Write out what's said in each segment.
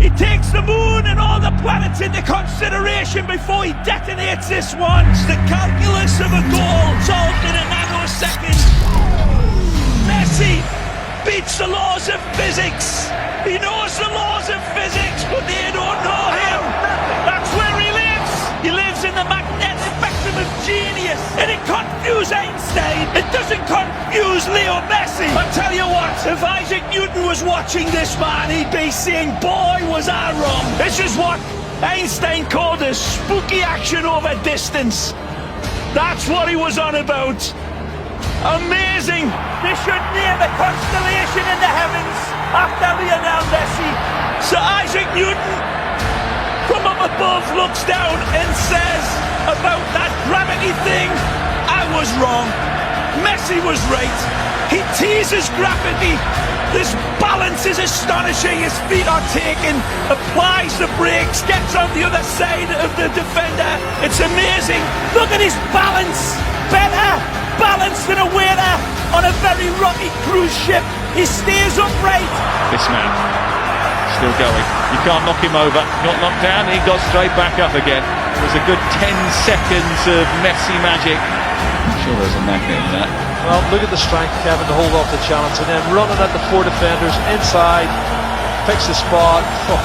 He takes the moon and all the planets into consideration before he detonates this one. It's the calculus of a goal solved in a nanosecond. Messi beats the laws of physics. He knows the laws of physics, but they don't know him. That's where he lives. He lives in the magnetic spectrum of genius. And it confused Einstein. It doesn't confuse Leo Messi. I tell you what, if Isaac Newton was watching this man, he'd be saying, boy, was I wrong. This is what Einstein called a spooky action over distance. That's what he was on about. Amazing. They should name a constellation in the heavens after Lionel Messi. Sir Isaac Newton from up above looks down and says about that gravity thing, I was wrong. Messi was right. He teases gravity. This balance is astonishing. His feet are taken, applies the brakes, gets on the other side of the defender. It's amazing. Look at his balance. Better balance than a waiter on a very rocky cruise ship. He stays upright. This man still going. You can't knock him over. Not knocked down. He got straight back up again. It was a good 10 seconds of Messi magic. I'm sure there's a magnet in that. Well, look at the strength, Kevin, to hold off the challenge, and then running at the four defenders inside, picks the spot. Oh,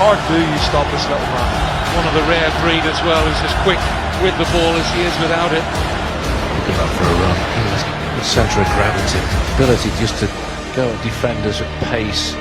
hard do you stop this little man. One of the rare breed as well, who's as quick with the ball as he is without it. Look at that for a run. The centre of gravity, ability just to go at defenders at pace,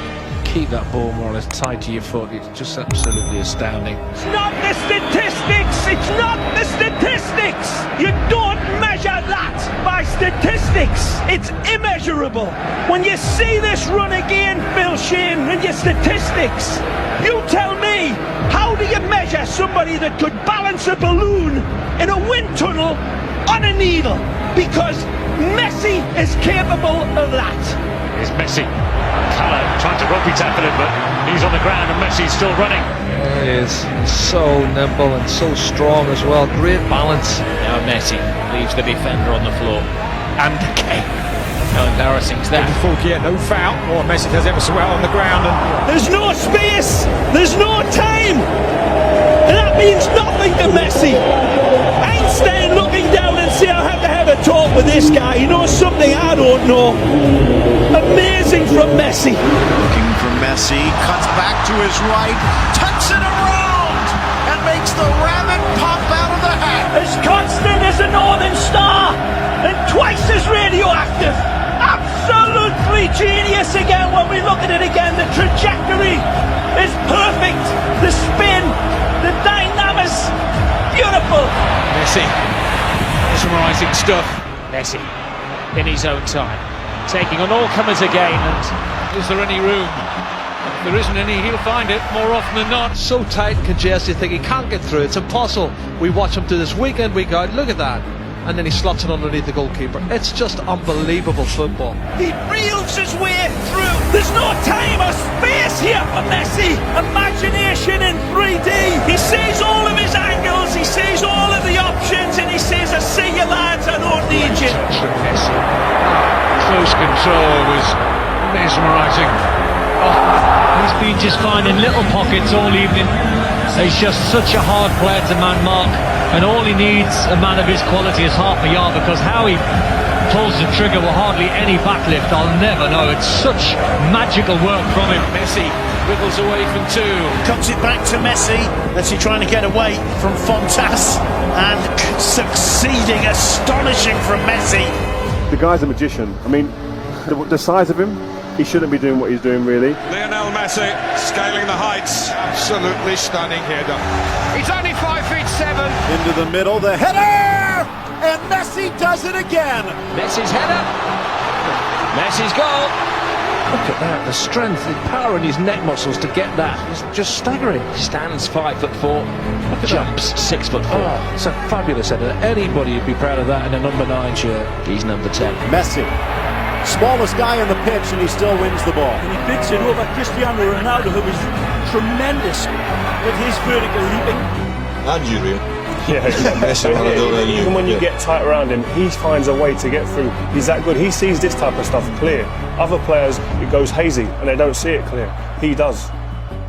keep that ball more or less tied to your foot. It's just absolutely astounding. It's not the statistics. It's not the statistics. You don't measure that by statistics. It's immeasurable. When you see this run again, Phil Shane, in your statistics, you tell me, how do you measure somebody that could balance a balloon in a wind tunnel on a needle? Because Messi is capable of that. Here's Messi. Colour trying to rugby tackle him, but he's on the ground and Messi's still running. He is so nimble and so strong as well. Great balance. Now Messi leaves the defender on the floor. And Kane. How embarrassing is that? No foul. Oh, Messi does ever so well on the ground. There's no space. There's no time. And that means nothing to Messi. Einstein looking down and say, I have to have a talk with this guy. He knows something I don't know. Amazing from Messi. Looking for Messi, cuts back to his right, tucks it around, and makes the rabbit pop out of the hat. As constant as a northern star, and twice as radioactive. Absolutely genius again when we look at it again. The trajectory is perfect. The spin, the dynamics, beautiful. Messi, mesmerising stuff. Messi, in his own time, taking on all comers again. And Is there any room? If there isn't any, he'll find it more often than not. So tight and congested, you think he can't get through. It's impossible. We watch him do this week in, week out. Look at that. And then he slots it underneath the goalkeeper. It's just unbelievable football. He reels his way through. There's no time or space here for Messi. Imagination in 3D. He sees all of his angles, he sees all of the options, and he says, I see you lads, I don't need you. Messi. Close control was mesmerising. He's been just finding little pockets all evening. He's just such a hard player to man mark, and all he needs, a man of his quality, is half a yard, because how he pulls the trigger with hardly any backlift, I'll never know. It's such magical work from him. Messi wriggles away from two. Comes it back to Messi. Messi trying to get away from Fontas and succeeding. Astonishing from Messi. The guy's a magician. I mean, the size of him, he shouldn't be doing what he's doing, really. Lionel Messi scaling the heights. Absolutely stunning header. He's only 5'7". Into the middle, the header! And Messi does it again. Messi's header. Messi's goal. Look at that, the strength, the power in his neck muscles to get that. It's just staggering. Stands 5'4". Jumps 6'4". Oh, it's a fabulous header. Anybody would be proud of that in a number 9 shirt. He's number 10. Messi, smallest guy on the pitch, and he still wins the ball. And he bids it over Cristiano Ronaldo, who was tremendous with his vertical leaping. And you, Yeah, even when you get tight around him, he finds a way to get through. He's that good. He sees this type of stuff clear. Other players, it goes hazy and they don't see it clear. He does.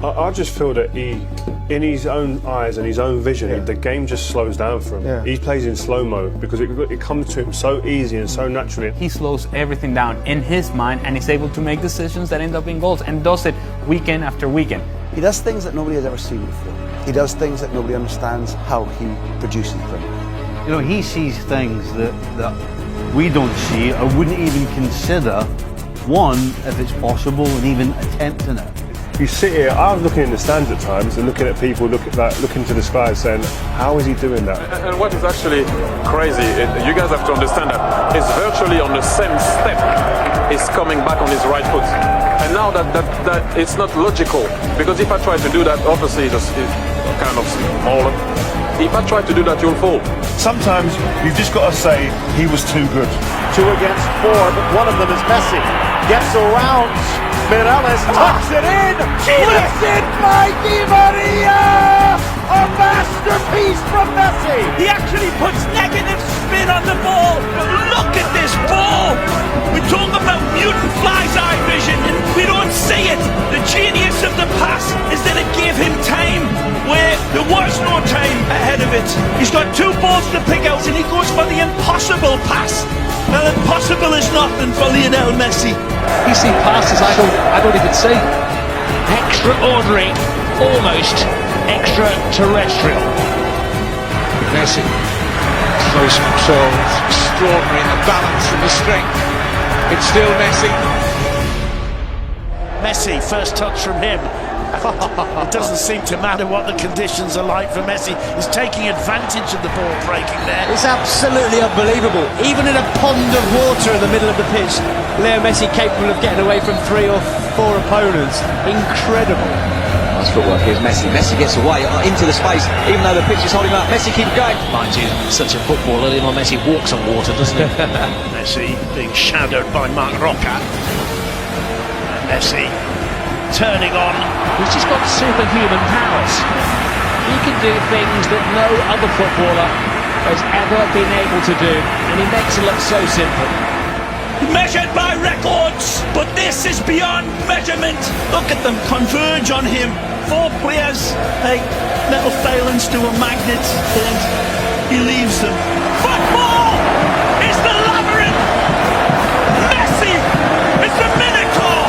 I just feel that in his own eyes and his own vision, the game just slows down for him. Yeah. He plays in slow-mo because it comes to him so easy and so naturally. He slows everything down in his mind and is able to make decisions that end up being goals, and does it weekend after weekend. He does things that nobody has ever seen before. He does things that nobody understands how he produces them. You know, he sees things that we don't see or wouldn't even consider, one, if it's possible, and even attempting it. You sit here, I was looking in the stands at times and looking at people looking to the sky saying, how is he doing that? And what is actually crazy, you guys have to understand that it's virtually on the same step he's coming back on his right foot. And now that it's not logical, because if I try to do that, obviously it's kind of smaller. If I try to do that, you'll fall. Sometimes you've just got to say he was too good. 2 against 4, but one of them is Messi. Gets around, Mireles tucks it in, lifted by Di Maria! A masterpiece from Messi! He actually puts negative spin on the ball. Look at this ball! We talk about mutant fly's eye vision and we don't see it. The genius of the pass is that it gave him time where there was no time ahead of it. He's got 2 balls to pick out and he goes for the impossible pass. Well, impossible is nothing for Lionel Messi. You see passes I don't even see. Extraordinary, almost extraterrestrial. Messi, close control, extraordinary in the balance and the strength. It's still Messi. Messi, first touch from him. It doesn't seem to matter what the conditions are like for Messi. He's taking advantage of the ball breaking there. It's absolutely unbelievable. Even in a pond of water in the middle of the pitch, Leo Messi capable of getting away from 3 or 4 opponents. Incredible. Nice footwork. Here's Messi. Messi gets away into the space, even though the pitch is holding him up. Messi keeps going. Mind you, such a footballer, Lionel Messi walks on water, doesn't he? Messi being shadowed by Marc Roca. Messi turning on. He's just got superhuman powers. He can do things that no other footballer has ever been able to do, and he makes it look so simple. Measured by records, but this is beyond measurement. Look at them converge on him. 4 players, like little failings to a magnet, and he leaves them. Football is the labyrinth. Messi is the Minotaur.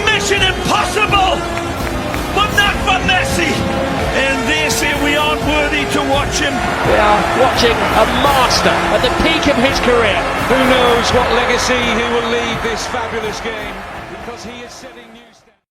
Mission impossible, but not for Messi. And they say we aren't worthy to watch him. We are watching a master at the peak of his career. Who knows what legacy he will leave this fabulous game, because he is setting